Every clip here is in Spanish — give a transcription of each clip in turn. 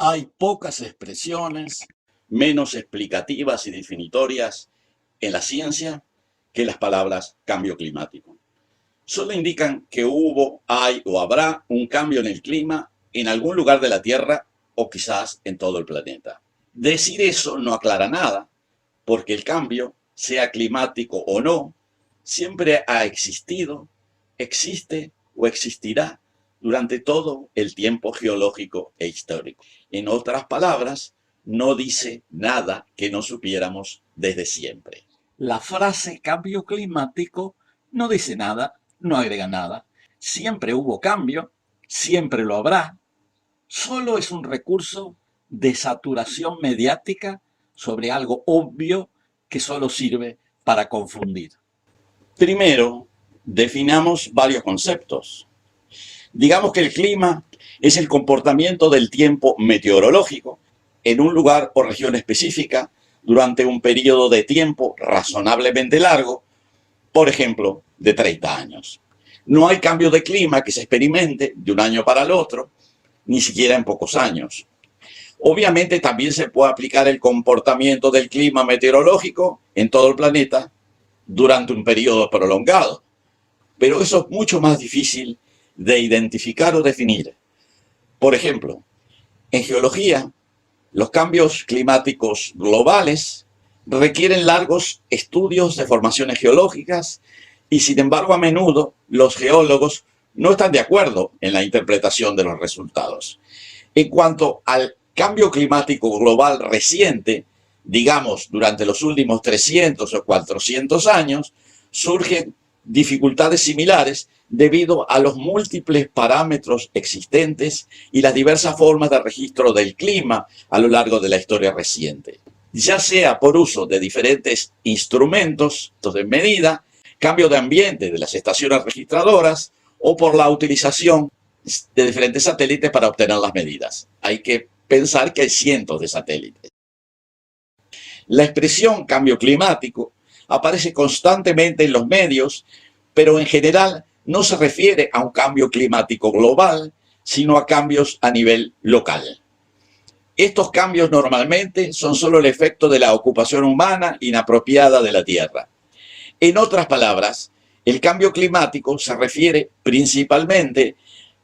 Hay pocas expresiones menos explicativas y definitorias en la ciencia que las palabras cambio climático. Solo indican que hubo, hay o habrá un cambio en el clima en algún lugar de la Tierra o quizás en todo el planeta. Decir eso no aclara nada, porque el cambio, sea climático o no, siempre ha existido, existe o existirá durante todo el tiempo geológico e histórico. En otras palabras, no dice nada que no supiéramos desde siempre. La frase cambio climático no dice nada, no agrega nada. Siempre hubo cambio, siempre lo habrá. Solo es un recurso de saturación mediática sobre algo obvio que solo sirve para confundir. Primero, definamos varios conceptos. Digamos que el clima es el comportamiento del tiempo meteorológico en un lugar o región específica durante un periodo de tiempo razonablemente largo, por ejemplo, de 30 años. No hay cambio de clima que se experimente de un año para el otro, ni siquiera en pocos años. Obviamente también se puede aplicar el comportamiento del clima meteorológico en todo el planeta durante un periodo prolongado, pero eso es mucho más difícil de identificar o definir. Por ejemplo, en geología, los cambios climáticos globales requieren largos estudios de formaciones geológicas y, sin embargo, a menudo los geólogos no están de acuerdo en la interpretación de los resultados. En cuanto al cambio climático global reciente, digamos durante los últimos 300 o 400 años, surgen dificultades similares debido a los múltiples parámetros existentes y las diversas formas de registro del clima a lo largo de la historia reciente, ya sea por uso de diferentes instrumentos de medida, cambio de ambiente de las estaciones registradoras o por la utilización de diferentes satélites para obtener las medidas. Hay que pensar que hay cientos de satélites. La expresión cambio climático aparece constantemente en los medios, pero en general no se refiere a un cambio climático global, sino a cambios a nivel local. Estos cambios normalmente son solo el efecto de la ocupación humana inapropiada de la Tierra. En otras palabras, el cambio climático se refiere principalmente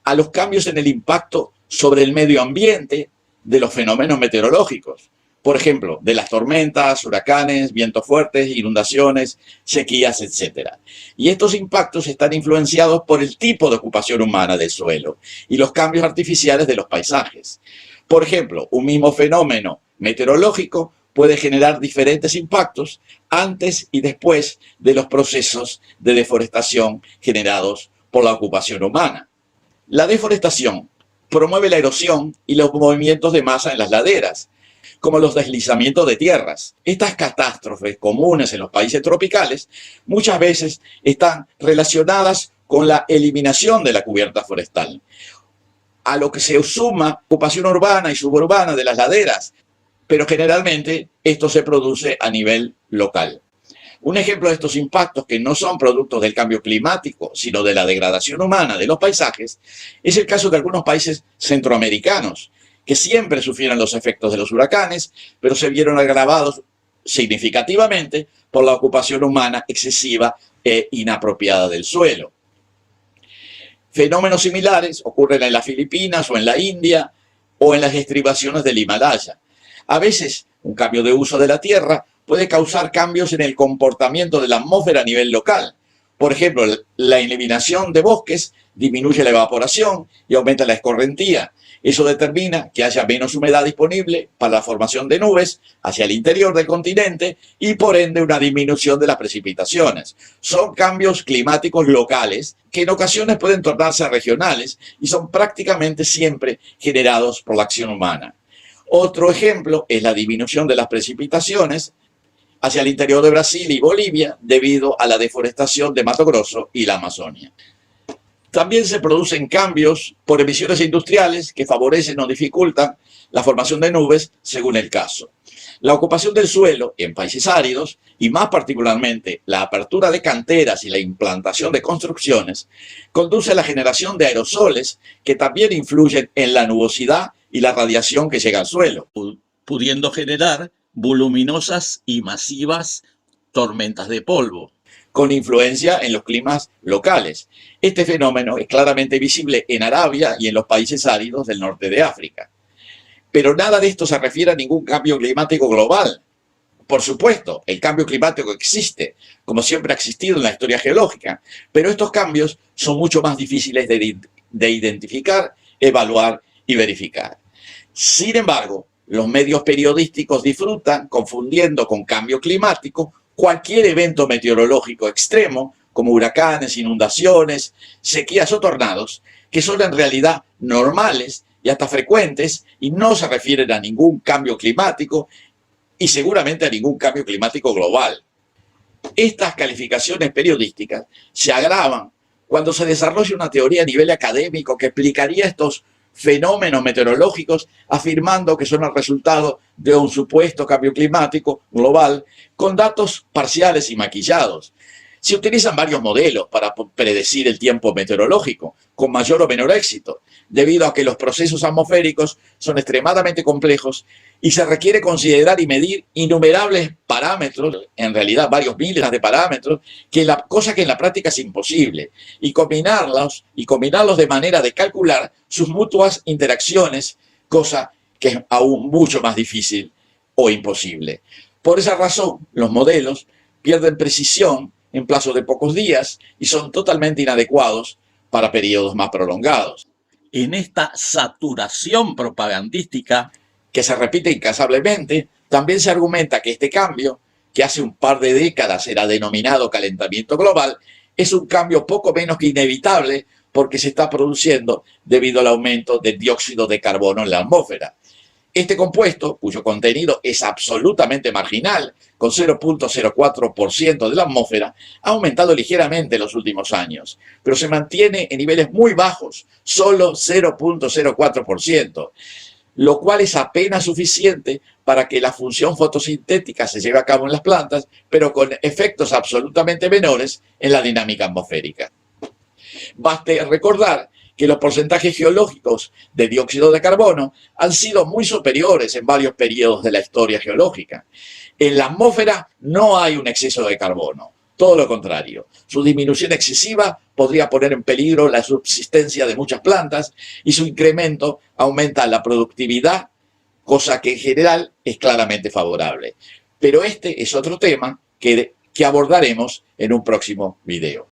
a los cambios en el impacto sobre el medio ambiente de los fenómenos meteorológicos. Por ejemplo, de las tormentas, huracanes, vientos fuertes, inundaciones, sequías, etc. Y estos impactos están influenciados por el tipo de ocupación humana del suelo y los cambios artificiales de los paisajes. Por ejemplo, un mismo fenómeno meteorológico puede generar diferentes impactos antes y después de los procesos de deforestación generados por la ocupación humana. La deforestación promueve la erosión y los movimientos de masa en las laderas, como los deslizamientos de tierras. Estas catástrofes comunes en los países tropicales muchas veces están relacionadas con la eliminación de la cubierta forestal, a lo que se suma ocupación urbana y suburbana de las laderas, pero generalmente esto se produce a nivel local. Un ejemplo de estos impactos que no son productos del cambio climático, sino de la degradación humana de los paisajes, es el caso de algunos países centroamericanos, que siempre sufrieron los efectos de los huracanes, pero se vieron agravados significativamente por la ocupación humana excesiva e inapropiada del suelo. Fenómenos similares ocurren en las Filipinas o en la India o en las estribaciones del Himalaya. A veces, un cambio de uso de la tierra puede causar cambios en el comportamiento de la atmósfera a nivel local. Por ejemplo, la eliminación de bosques disminuye la evaporación y aumenta la escorrentía. Eso determina que haya menos humedad disponible para la formación de nubes hacia el interior del continente y por ende una disminución de las precipitaciones. Son cambios climáticos locales que en ocasiones pueden tornarse regionales y son prácticamente siempre generados por la acción humana. Otro ejemplo es la disminución de las precipitaciones hacia el interior de Brasil y Bolivia debido a la deforestación de Mato Grosso y la Amazonia. También se producen cambios por emisiones industriales que favorecen o dificultan la formación de nubes según el caso. La ocupación del suelo en países áridos y más particularmente la apertura de canteras y la implantación de construcciones conduce a la generación de aerosoles que también influyen en la nubosidad y la radiación que llega al suelo. Pudiendo generar voluminosas y masivas tormentas de polvo. Con influencia en los climas locales. Este fenómeno es claramente visible en Arabia y en los países áridos del norte de África. Pero nada de esto se refiere a ningún cambio climático global. Por supuesto, el cambio climático existe, como siempre ha existido en la historia geológica, pero estos cambios son mucho más difíciles de identificar, evaluar y verificar. Sin embargo, los medios periodísticos disfrutan confundiendo con cambio climático cualquier evento meteorológico extremo, como huracanes, inundaciones, sequías o tornados, que son en realidad normales y hasta frecuentes y no se refieren a ningún cambio climático y seguramente a ningún cambio climático global. Estas calificaciones periodísticas se agravan cuando se desarrolla una teoría a nivel académico que explicaría estos fenómenos meteorológicos afirmando que son el resultado de un supuesto cambio climático global con datos parciales y maquillados. Se utilizan varios modelos para predecir el tiempo meteorológico, con mayor o menor éxito, debido a que los procesos atmosféricos son extremadamente complejos y se requiere considerar y medir innumerables parámetros, en realidad varios miles de parámetros, cosa que en la práctica es imposible, y combinarlos de manera de calcular sus mutuas interacciones, cosa que es aún mucho más difícil o imposible. Por esa razón, los modelos pierden precisión en plazo de pocos días y son totalmente inadecuados para periodos más prolongados. En esta saturación propagandística que se repite incansablemente, también se argumenta que este cambio, que hace un par de décadas era denominado calentamiento global, es un cambio poco menos que inevitable porque se está produciendo debido al aumento del dióxido de carbono en la atmósfera. Este compuesto, cuyo contenido es absolutamente marginal, con 0.04% de la atmósfera, ha aumentado ligeramente en los últimos años, pero se mantiene en niveles muy bajos, solo 0.04%, lo cual es apenas suficiente para que la función fotosintética se lleve a cabo en las plantas, pero con efectos absolutamente menores en la dinámica atmosférica. Baste recordar que los porcentajes geológicos de dióxido de carbono han sido muy superiores en varios periodos de la historia geológica. En la atmósfera no hay un exceso de carbono, todo lo contrario. Su disminución excesiva podría poner en peligro la subsistencia de muchas plantas y su incremento aumenta la productividad, cosa que en general es claramente favorable. Pero este es otro tema que abordaremos en un próximo video.